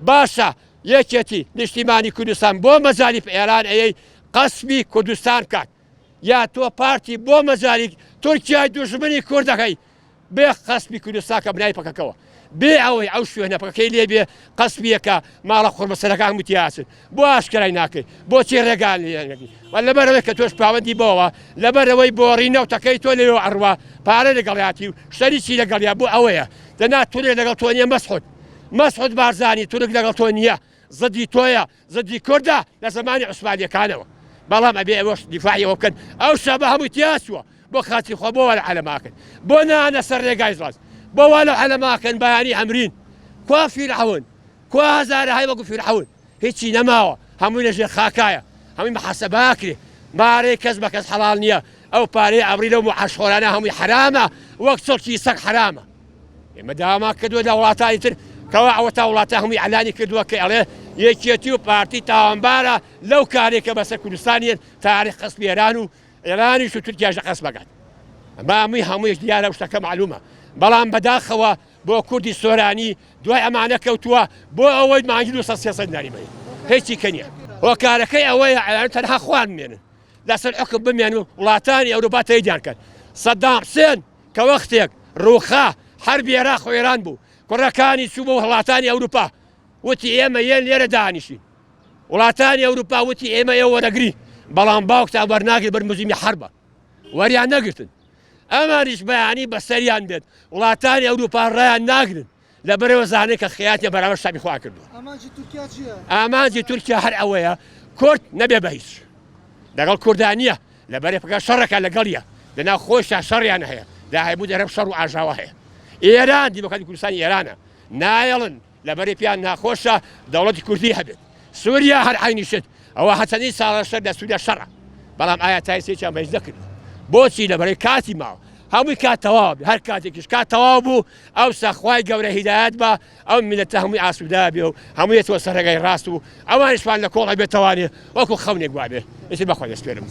باشە یەکێتی نیشتیمانی کوردستان بۆ مەزاریف ئێران ئەیەی قەسمی کوردستان بکات یا تۆ پارتی بۆ مەزاری تورکیای دوژمنی کوردەکەی بێ قەسمی کوردستان کە بنای پەکەکەوە بێ ئەوەی ئەو شوێنە پەکەکەی لێ بێ قەسمیەکە ماڵە قورمەسەرەکان وتیاسن بۆ ئاشکرای ناکەی بۆچی ڕێگان لێنەکەی لەبەرەوەی کە تۆش پابەندی بۆەوە لەبەرەوەی بۆ ڕینەوتەکەی تۆ لێەوە ئەڕوا پارە لەگەڵیاتی و شەریکی لەگەڵیا بۆ ئەوەیە دەنا تورێ لەگەڵ تۆ نییە مەسعود بارزانی تورک لەگەڵ تۆ نییە زەدی تۆیە زەدی کوردە لە زمانی عوسمانیەکانەوە بەڵام ئەبێ ئەوەش دیفاعیەوە بکەن ئەو شەبە هەمووی تیاسووە بۆ خاتی خۆ بۆ وەلە عەلەماکەن بۆ نانە سەر ڕێگای ڕاست بۆ وەلە عەلەماکەن بەیانی ئەمرین کوا فیرعەون کوا هەزارە هەی وەکو فیرعەون هیچی نەماوە هەمووی لەژێر خاکایە هەمووی محاسەباکرێ مارەی کەس بە کەس حەڵال نییە ئەو پارەی ئەبری لەو معاشخۆرانە هەمووی حرامە وەک چڵکی سەگ حرامە ئێمە داوا کردووە لە وڵاتانی تر کەوا ئەوە تا وڵاتە هەمووی ئەلانی کردووە کە ئەڵێ یەکێتی و پارتی تاوانبارە لەو کارێکە بەسەر کوردستانیان تاریخ قەسمی ئێران و ئێرانیش و تورکیاش قەس بکات ئەمە هەموویش دیارە شتەکە معلومە بەڵام بەداخەوە بۆ کوردی سۆرانی دوای ئەمانە کەوتووە بۆ ئەوەی مانگی 200 ناریمەی هیچی کەنیە هۆکارەکەی ئەوەیە ئەیان تەنها خوان بمێنن لەسەر حکم بمێن و وڵاتانی ئەوروپا تەیدیان کرد سەدام حوسێن کە وەختێک ڕووخا حەربی عێراق و ئێران بوو کوڕەکانی چوو بۆ وڵاتانی ئەوروپا وتی ئێمە یەن لێرە دانیشین وڵاتانی ئەوروپا وتی ئێمە ئێوە وەرەگری بەڵام باوکتا وەرناگری بەرموزیمی حەربە وەریان نەگرتن ئەمانیش بەیانی بەسەریان بێت وڵاتانی ئەوروپا ڕایان ناگرن لەبەرەوە زانێت کە خیانەتە بەراورد شامی خوا کردووە ئامانجی تورکیا هەر ئەوەیە کورد نەبێ بە هیچ لەگەڵ کوردانیە لەبەرێ پکە شەڕەکە لەگەڵیە لەناو خۆشیان شەڕیان هەیە داهێبوو دەرەم شەڕ و ئاژاوە هەیە ئێران دیموکراتی کوردستانی ئێرانە نایەڵن لەبەرێ پیان ناخۆشە دەوڵەتی کوردی هەبێت سووریا هەر عینیشت ئەوە هەچەندین ساڵە شەر لە سووریا شەڕە بەڵام ئایا تایسێکیان بەهیچ نەکردووە بۆچی لەبەرەی کاتی ماوە هەمووی کات تەواو هەر کاتێکیش کات تەواو بوو ئەوسا خوای گەورە هیدایەت بە ئەو میلەتە هەمووی ئاسوودا بێ و هەمووی یەتوە سەر ڕێگای ڕاست و ئەوانیشمان لە کۆڵ هەبێت تەوانێ وەکو خەونێک وا بێ ئێستا بەخوا دەسپێرم